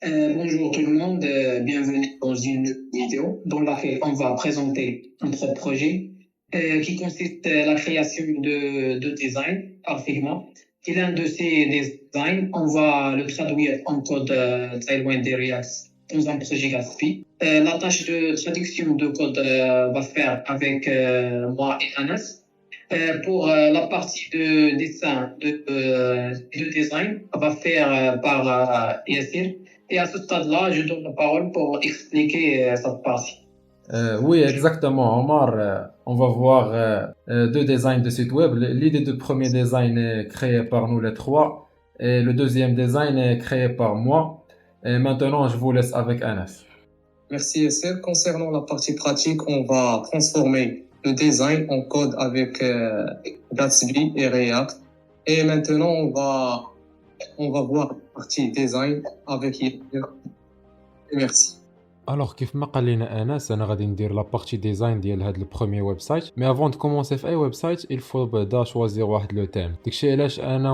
Bonjour tout le monde, bienvenue dans une vidéo dans laquelle on va présenter notre projet qui consiste à la création de design par Figma. Et l'un de ces designs, on va le traduire en code Tailwind React dans un projet Gatsby. La tâche de traduction de code va faire avec moi et Anas. Pour la partie de dessin, de design, on va faire par Yassir. Et à ce stade-là, je donne la parole pour expliquer cette partie. Oui, exactement, Omar. On va voir deux designs de site web. L'idée du premier design est créée par nous les trois et le deuxième design est créé par moi. Et maintenant, je vous laisse avec Anas. Merci Esther. Concernant la partie pratique, on va transformer le design en code avec Gatsby et React. Et maintenant, on va voir la partie design avec Esther. Merci. الوغ كيف ما قال لنا انس انا غادي ندير لا بارتي ديزاين ديال هاد البروميير ويب سايت مي افون كومونسي في اي ويب سايت il faut بعدا شوازير واحد لو تيم داكشي علاش انا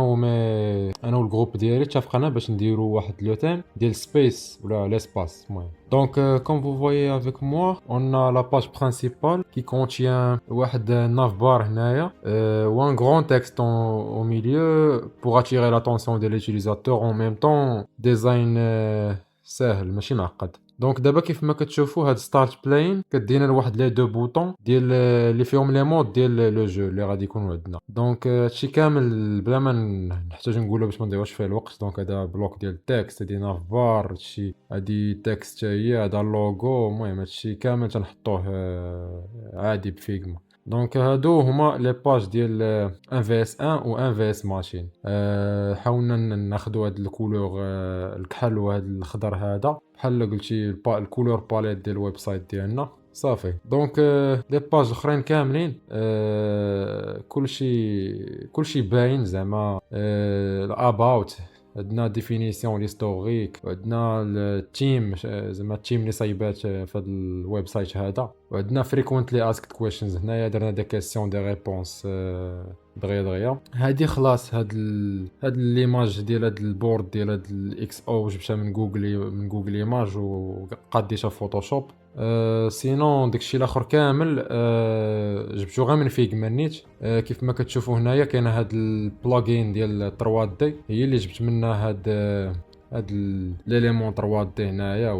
والجروب ديالي اتفقنا باش نديرو واحد لو تيم ديال سبيس ولا لاسباس المهم دونك comme vous voyez avec moi on a la page principale qui contient واحد ناف بار هنايا و un grand texte au milieu pour attirer l'attention de l'utilisateur en même temps design ساهل ماشي معقد دونك دابا كيف ما كتشوفوا هاد ستارت بلاين كدينا لواحد لي دو بوطون ديال اللي فيهم لي مود ديال لو جو اللي غادي يكونوا عندنا دونك هادشي كامل بلا ما نحتاج نقولو باش ما نضيعوش فيه الوقت دونك هذا بلوك ديال التكست هادي نافبار هادشي هادي تكست هي هذا اللوغو المهم هادشي كامل تنحطوه عادي بفيغما دونك هادو هما لي باج ديال ان في اس 1 و ان في اس ماشين حاولنا ناخذوا هاد الكولور الكحل وهاد الخضر هذا بحال قلتي الكولور باليت ديال الويب سايت ديالنا صافي دونك لي باج الاخرين كاملين كلشي باين زعما الاباوت عندنا ديفينيسيون ليستوريك وعندنا التيم زعما التيم اللي صايبات في هذا الويب سايت هذا وعندنا فريكوينتلي اسكد كويشنز هنايا درنا دي كيسيون دي ريبونس دغيا هادي خلاص هاد ليماج ديال هاد البورد ديال هاد الاكس او جبتها من جوجل ايماج وقاديتها في فوتوشوب سينون داكشي الاخر كامل جبتو غير من فيغما نيت كيف ما كتشوفوا هنايا كاينه هاد البلاغين ديال 3 دي هي اللي جبت منها هاد ليليمون 3 دي هنايا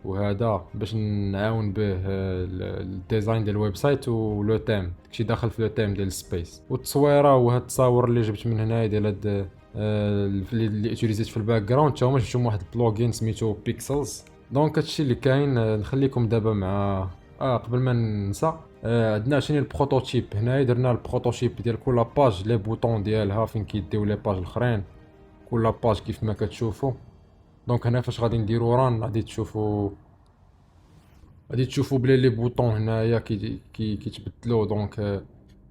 وهذا باش نعاون به الديزاين ديال الويب سايت ولو تيم داكشي داخل في لو تيم ديال السبيس والتصويره وهاد التصاور اللي جبت من هنايا ديال هاد اللي اوتيليزيت في الباك جراوند حتى هما جبتهم واحد البلوغين سميتو بيكسلز دونك هادشي اللي كاين نخليكم دابا مع قبل ما ننسى عندنا عشان البروتوتيب هنايا درنا البروتوتيب ديال كل باج لي بوطون ديالها فين كيديو لي باج الاخرين كل باج كيف ما كتشوفوا دونك هنا فاش غادي نديرو ران غادي تشوفوا بلي لي بوطون هنايا كيتبدلوا دونك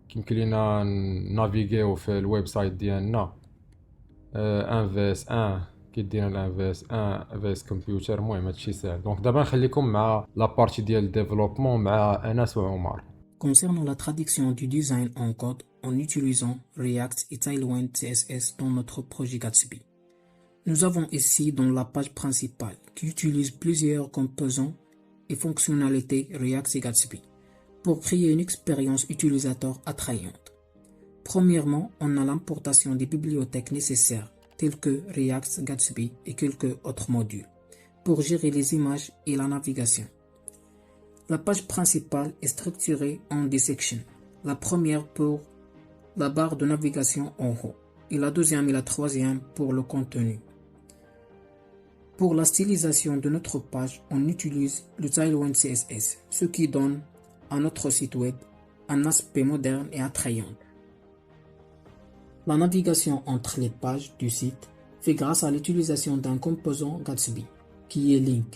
كيمكن لينا نافيغيو في الويب سايت ديالنا ان في اس 1 كيدينا الان في اس 1 في اس كمبيوتر المهم هادشي ساهل دونك دابا نخليكم مع لا بارتي ديال الديفلوبمون مع انس وعمر. Concernant la traduction du design en code en utilisant React et Tailwind CSS dans notre projet Gatsby. Nous avons ici dans la page principale qui utilise plusieurs composants et fonctionnalités React et Gatsby pour créer une expérience utilisateur attrayante. Premièrement, on a l'importation des bibliothèques nécessaires telles que React, Gatsby et quelques autres modules pour gérer les images et la navigation. La page principale est structurée en des sections. La première pour la barre de navigation en haut et la deuxième et la troisième pour le contenu. Pour la stylisation de notre page, on utilise le Tailwind CSS, ce qui donne à notre site web un aspect moderne et attrayant. La navigation entre les pages du site fait grâce à l'utilisation d'un composant Gatsby, qui est Link,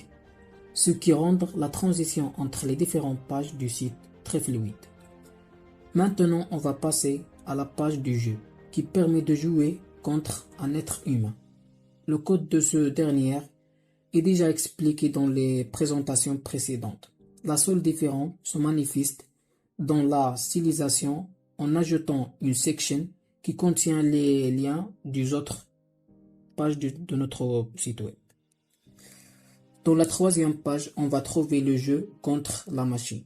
ce qui rend la transition entre les différentes pages du site très fluide. Maintenant, on va passer à la page du jeu, qui permet de jouer contre un être humain. Le code de ce dernier est déjà expliqué dans les présentations précédentes. La seule différence se manifeste dans la stylisation en ajoutant une section qui contient les liens des autres pages de notre site web. Dans la troisième page, on va trouver le jeu contre la machine,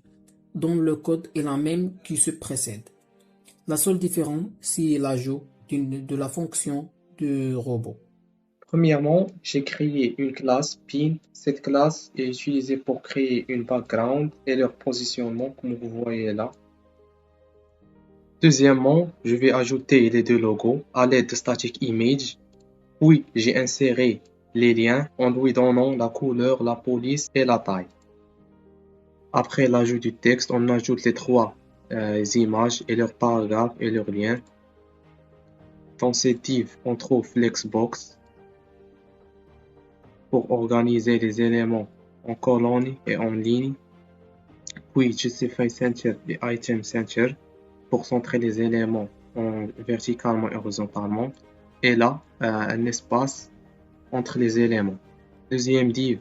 dont le code est la même qui se précède. La seule différence, c'est l'ajout de la fonction de robot. Premièrement, j'ai créé une classe pin. Cette classe est utilisée pour créer une background et leur positionnement comme vous voyez là. Deuxièmement, je vais ajouter les deux logos à l'aide de static image. Puis, j'ai inséré les liens en lui donnant la couleur, la police et la taille. Après l'ajout du texte, on ajoute les trois images et leurs paragraphes et leurs liens. Dans cette div, on trouve Flexbox pour organiser les éléments en colonne et en ligne. Puis Justify Center et Item Center pour centrer les éléments verticalement et horizontalement. Et là, un espace entre les éléments. Deuxième div,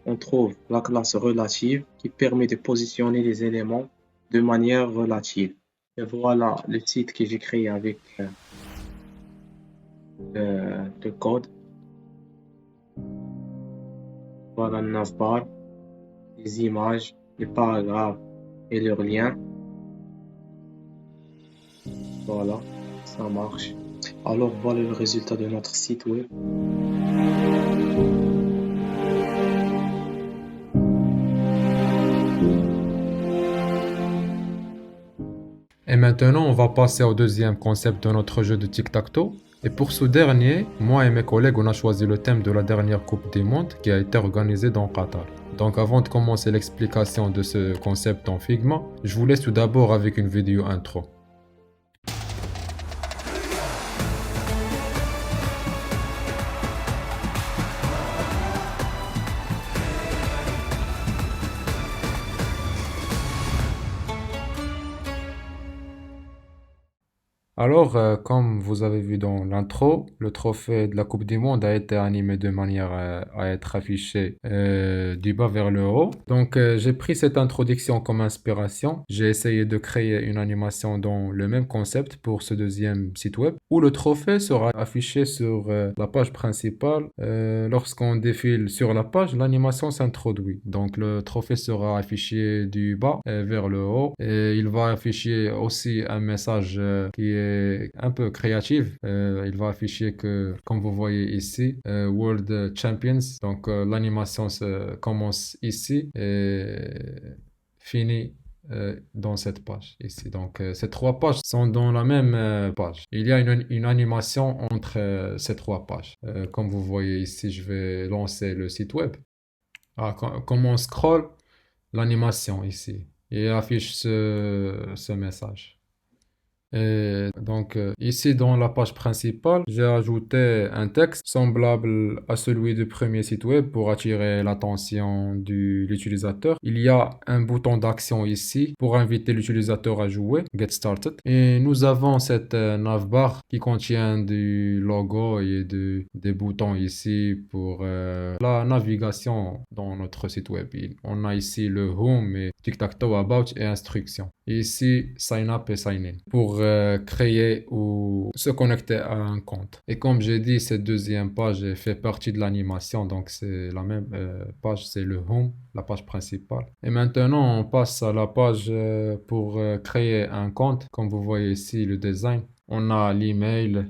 on trouve la classe relative qui permet de positionner les éléments de manière relative. Et voilà le site que j'ai créé avec le code. Voilà le navbar, les images, les paragraphes et leurs liens. Voilà, ça marche. Alors voilà le résultat de notre site web. Et maintenant, on va passer au deuxième concept de notre jeu de tic-tac-toe. Et pour ce dernier, moi et mes collègues, on a choisi le thème de la dernière Coupe du Monde qui a été organisée dans Qatar. Donc avant de commencer l'explication de ce concept en Figma, je vous laisse tout d'abord avec une vidéo intro. Alors, comme vous avez vu dans l'intro, le trophée de la Coupe du Monde a été animé de manière à être affiché du bas vers le haut. Donc, j'ai pris cette introduction comme inspiration. J'ai essayé de créer une animation dans le même concept pour ce deuxième site web, où le trophée sera affiché sur la page principale. Lorsqu'on défile sur la page, l'animation s'introduit. Donc, le trophée sera affiché du bas vers le haut, et il va afficher aussi un message qui est un peu créative. Il va afficher que, comme vous voyez ici, World Champions. Donc l'animation commence ici et finit dans cette page ici. Donc ces trois pages sont dans la même page. Il y a une animation entre ces trois pages. Comme vous voyez ici, je vais lancer le site web. Comme on scroll, l'animation ici, et affiche ce message. Et donc ici dans la page principale, j'ai ajouté un texte semblable à celui du premier site web pour attirer l'attention de l'utilisateur. Il y a un bouton d'action ici pour inviter l'utilisateur à jouer, Get Started. Et nous avons cette navbar qui contient du logo et des boutons ici pour la navigation dans notre site web. On a ici le Home et Tic-Tac-Toe About et Instructions. Et ici, Sign Up et Sign In pour créer ou se connecter à un compte. Et comme j'ai dit, cette deuxième page fait partie de l'animation, donc c'est la même page, c'est le Home, la page principale. Et maintenant, on passe à la page pour créer un compte. Comme vous voyez ici, le design. On a l'email,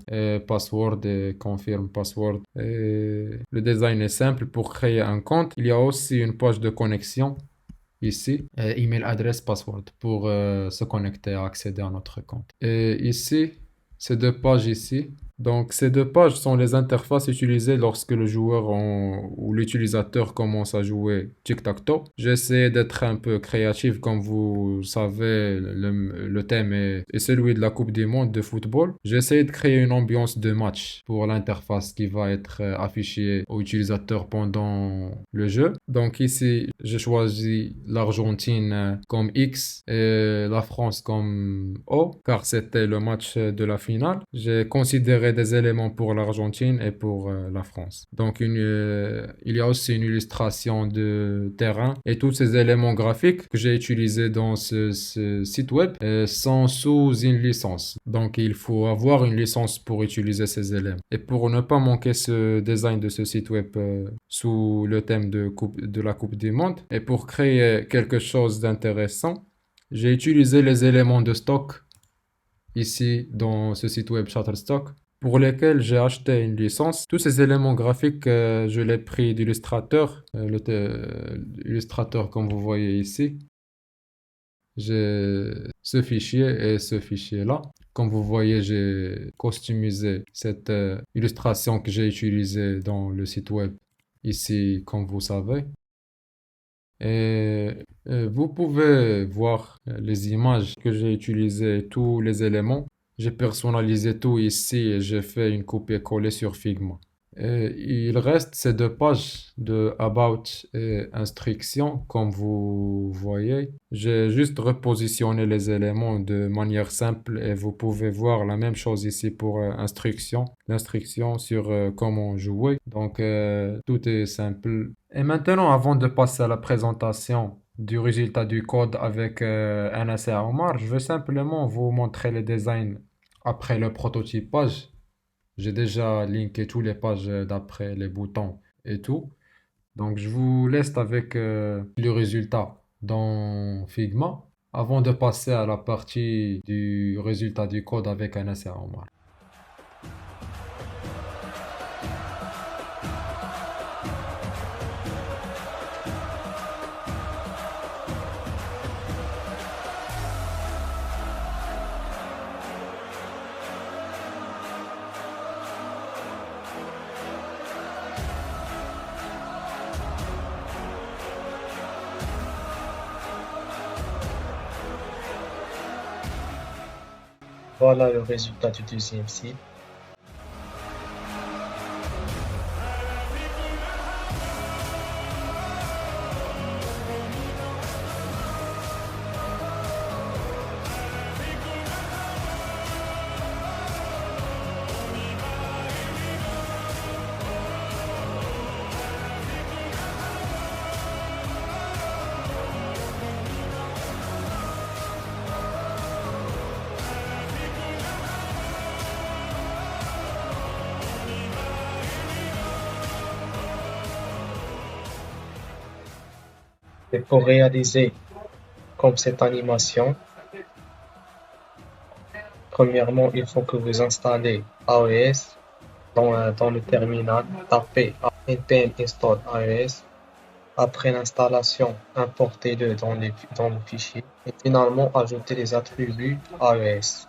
password et confirm password. Et le design est simple pour créer un compte. Il y a aussi une page de connexion. Ici, email adresse password pour se connecter et accéder à notre compte. Et ici, ces deux pages ici. Donc, ces deux pages sont les interfaces utilisées lorsque le joueur ou l'utilisateur commence à jouer tic-tac-toe. J'ai essayé d'être un peu créatif, comme vous savez, le thème est celui de la Coupe du Monde de football. J'ai essayé de créer une ambiance de match pour l'interface qui va être affichée aux utilisateurs pendant le jeu. Donc ici, j'ai choisi l'Argentine comme X et la France comme O, car c'était le match de la finale. J'ai considéré créerai des éléments pour l'Argentine et pour la France. Donc il y a aussi une illustration de terrain et tous ces éléments graphiques que j'ai utilisés dans ce site web sont sous une licence. Donc il faut avoir une licence pour utiliser ces éléments. Et pour ne pas manquer ce design de ce site web sous le thème de la Coupe du Monde et pour créer quelque chose d'intéressant, j'ai utilisé les éléments de stock ici dans ce site web Shutterstock pour lesquels j'ai acheté une licence. Tous ces éléments graphiques, je les ai pris d'Illustrator, Illustrator comme vous voyez ici. J'ai ce fichier et ce fichier-là. Comme vous voyez, j'ai customisé cette illustration que j'ai utilisée dans le site web ici, comme vous savez. Et vous pouvez voir les images que j'ai utilisées, tous les éléments. J'ai personnalisé tout ici et j'ai fait une copier-coller sur Figma. Et il reste ces deux pages de About et Instructions, comme vous voyez. J'ai juste repositionné les éléments de manière simple et vous pouvez voir la même chose ici pour l'instruction sur comment jouer. Donc tout est simple. Et maintenant, avant de passer à la présentation du résultat du code avec Anas et Omar, je veux simplement vous montrer les designs après le prototypage. J'ai déjà linké toutes les pages d'après les boutons et tout. Donc je vous laisse avec le résultat dans Figma avant de passer à la partie du résultat du code avec Anas et Omar. Voilà le résultat du deuxième site. Et pour réaliser comme cette animation, premièrement, il faut que vous installez AES dans le terminal, tapez npm install AES. Après l'installation, importez-le dans le fichier et finalement ajoutez les attributs AES.